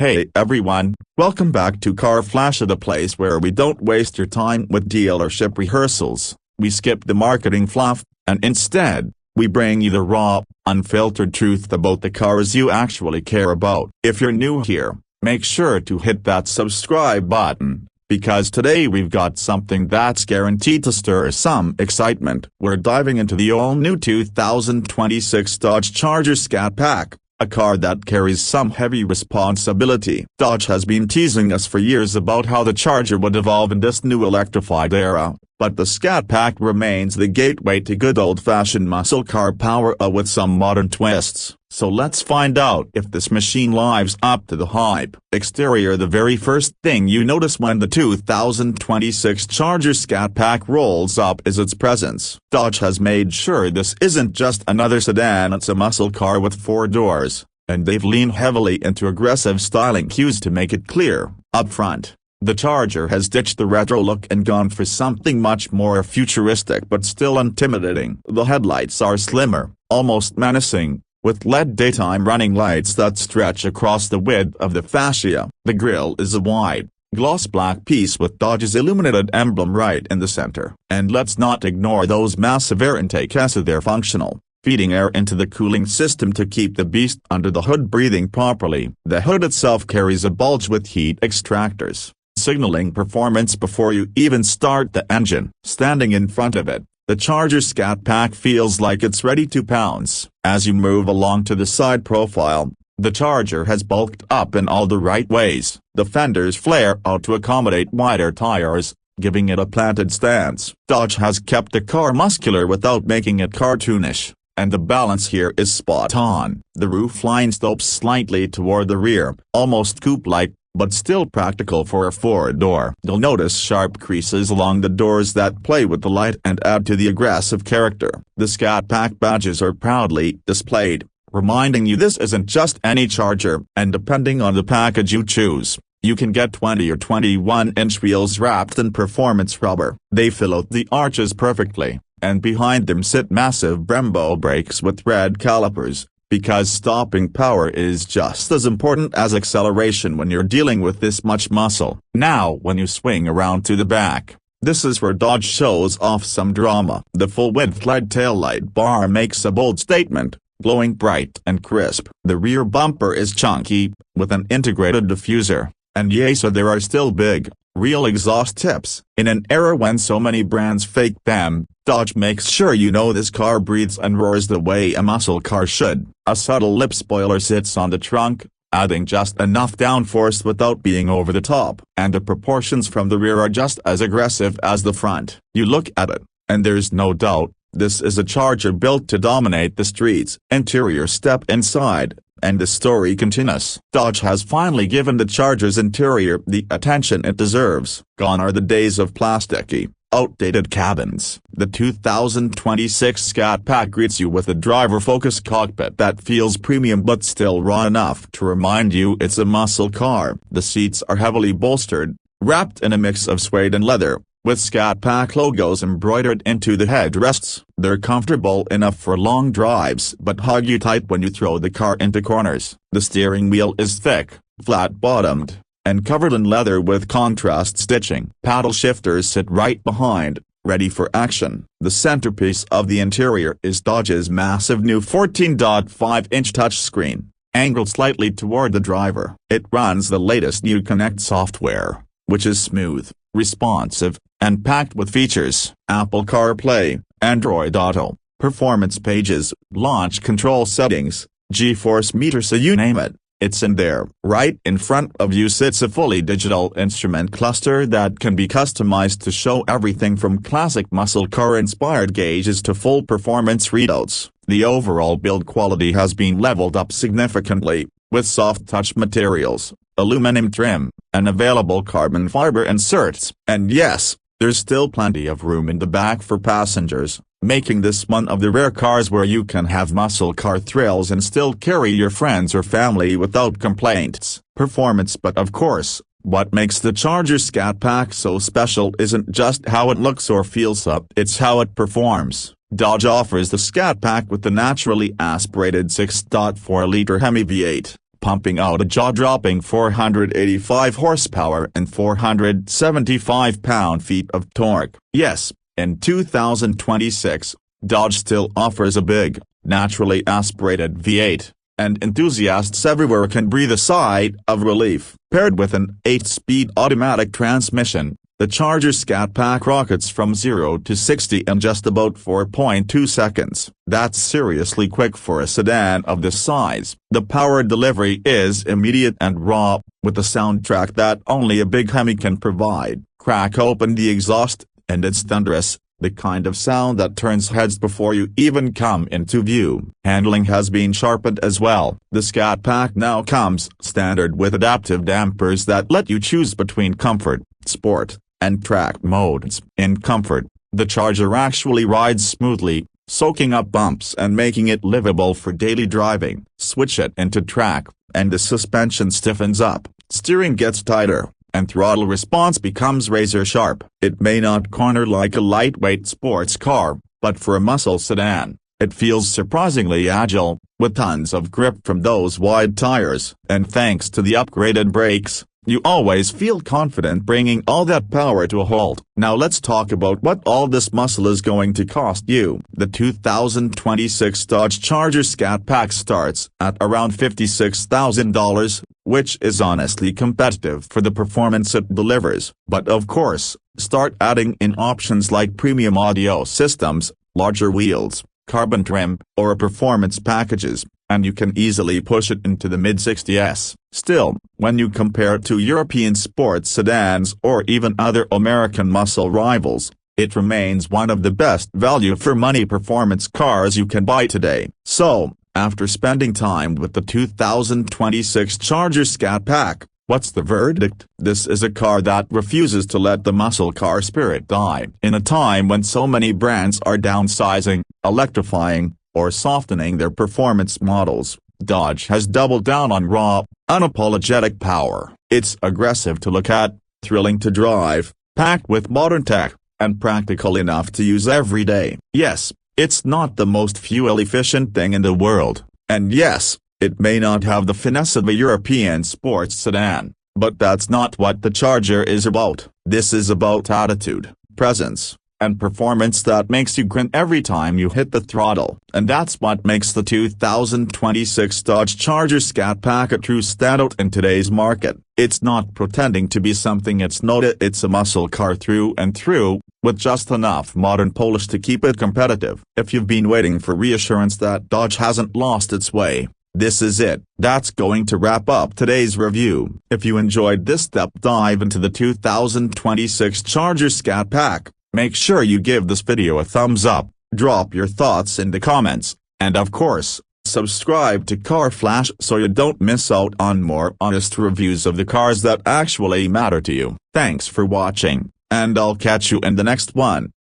Hey everyone, welcome back to Car Flasha, the place where we don't waste your time with dealership rehearsals, we skip the marketing fluff, and instead, we bring you the raw, unfiltered truth about the cars you actually care about. If you're new here, make sure to hit that subscribe button, because today we've got something that's guaranteed to stir some excitement. We're diving into the all-new 2026 Dodge Charger Scat Pack, a car that carries some heavy responsibility. Dodge has been teasing us for years about how the Charger would evolve in this new electrified era, but the Scat Pack remains the gateway to good old-fashioned muscle car power with some modern twists. So let's find out if this machine lives up to the hype. Exterior: the very first thing you notice when the 2026 Charger Scat Pack rolls up is its presence. Dodge has made sure this isn't just another sedan, it's a muscle car with 4 doors, and they've leaned heavily into aggressive styling cues to make it clear. Up front, the Charger has ditched the retro look and gone for something much more futuristic but still intimidating. The headlights are slimmer, almost menacing, with LED daytime running lights that stretch across the width of the fascia. The grille is a wide, gloss black piece with Dodge's illuminated emblem right in the center. And let's not ignore those massive air intakes. They're functional, feeding air into the cooling system to keep the beast under the hood breathing properly. The hood itself carries a bulge with heat extractors, signaling performance before you even start the engine. Standing in front of it, the Charger Scat Pack feels like it's ready to pounce. As you move along to the side profile, the Charger has bulked up in all the right ways. The fenders flare out to accommodate wider tires, giving it a planted stance. Dodge has kept the car muscular without making it cartoonish, and the balance here is spot on. The roof line slopes slightly toward the rear, almost coupe-like, but still practical for a 4-door. You'll notice sharp creases along the doors that play with the light and add to the aggressive character. The Scat Pack badges are proudly displayed, reminding you this isn't just any Charger, and depending on the package you choose, you can get 20 or 21-inch wheels wrapped in performance rubber. They fill out the arches perfectly, and behind them sit massive Brembo brakes with red calipers, because stopping power is just as important as acceleration when you're dealing with this much muscle. Now when you swing around to the back, this is where Dodge shows off some drama. The full-width LED taillight bar makes a bold statement, glowing bright and crisp. The rear bumper is chunky, with an integrated diffuser, and so there are still big, real exhaust tips. In an era when so many brands fake them, Dodge makes sure you know this car breathes and roars the way a muscle car should. A subtle lip spoiler sits on the trunk, adding just enough downforce without being over the top. And the proportions from the rear are just as aggressive as the front. You look at it, and there's no doubt, this is a Charger built to dominate the streets. Interior: step inside, and the story continues. Dodge has finally given the Charger's interior the attention it deserves. Gone are the days of plasticky, outdated cabins. The 2026 Scat Pack greets you with a driver-focused cockpit that feels premium but still raw enough to remind you it's a muscle car. The seats are heavily bolstered, wrapped in a mix of suede and leather, with Scat Pack logos embroidered into the headrests. They're comfortable enough for long drives but hug you tight when you throw the car into corners. The steering wheel is thick, flat-bottomed, and covered in leather with contrast stitching. Paddle shifters sit right behind, ready for action. The centerpiece of the interior is Dodge's massive new 14.5-inch touchscreen, angled slightly toward the driver. It runs the latest new Connect software, which is smooth, responsive, and packed with features: Apple CarPlay, Android Auto, performance pages, launch control settings, G-force meter, so you name it, it's in there. Right in front of you sits a fully digital instrument cluster that can be customized to show everything from classic muscle car-inspired gauges to full performance readouts. The overall build quality has been leveled up significantly, with soft touch materials, aluminum trim, and available carbon fiber inserts. And yes, there's still plenty of room in the back for passengers, making this one of the rare cars where you can have muscle car thrills and still carry your friends or family without complaints. Performance: but of course, what makes the Charger Scat Pack so special isn't just how it looks or feels, it's how it performs. Dodge offers the Scat Pack with the naturally aspirated 6.4-liter HEMI V8, pumping out a jaw-dropping 485 horsepower and 475 pound-feet of torque. Yes, in 2026, Dodge still offers a big, naturally aspirated V8, and enthusiasts everywhere can breathe a sigh of relief. Paired with an 8-speed automatic transmission, the Charger Scat Pack rockets from 0 to 60 in just about 4.2 seconds. That's seriously quick for a sedan of this size. The power delivery is immediate and raw, with a soundtrack that only a big HEMI can provide. Crack open the exhaust, and it's thunderous, the kind of sound that turns heads before you even come into view. Handling has been sharpened as well. The Scat Pack now comes standard with adaptive dampers that let you choose between comfort, sport, and track modes. In comfort, the Charger actually rides smoothly, soaking up bumps and making it livable for daily driving. Switch it into track, and the suspension stiffens up, steering gets tighter, and throttle response becomes razor sharp. It may not corner like a lightweight sports car, but for a muscle sedan, it feels surprisingly agile, with tons of grip from those wide tires. And thanks to the upgraded brakes, you always feel confident bringing all that power to a halt. Now let's talk about what all this muscle is going to cost you. The 2026 Dodge Charger Scat Pack starts at around $56,000, which is honestly competitive for the performance it delivers. But of course, start adding in options like premium audio systems, larger wheels, carbon trim, or performance packages, and you can easily push it into the mid-60s. Still, when you compare it to European sports sedans or even other American muscle rivals, it remains one of the best value-for-money performance cars you can buy today. So, after spending time with the 2026 Charger Scat Pack, what's the verdict? This is a car that refuses to let the muscle car spirit die. In a time when so many brands are downsizing, electrifying, or softening their performance models, Dodge has doubled down on raw, unapologetic power. It's aggressive to look at, thrilling to drive, packed with modern tech, and practical enough to use every day. Yes, it's not the most fuel-efficient thing in the world, and yes, it may not have the finesse of a European sports sedan, but that's not what the Charger is about. This is about attitude, presence, and performance that makes you grin every time you hit the throttle. And that's what makes the 2026 Dodge Charger Scat Pack a true standout in today's market. It's not pretending to be something it's not. It's a muscle car through and through, with just enough modern polish to keep it competitive. If you've been waiting for reassurance that Dodge hasn't lost its way, this is it. That's going to wrap up today's review. If you enjoyed this deep dive into the 2026 Charger Scat Pack, make sure you give this video a thumbs up, drop your thoughts in the comments, and of course, subscribe to Car Flash so you don't miss out on more honest reviews of the cars that actually matter to you. Thanks for watching, and I'll catch you in the next one.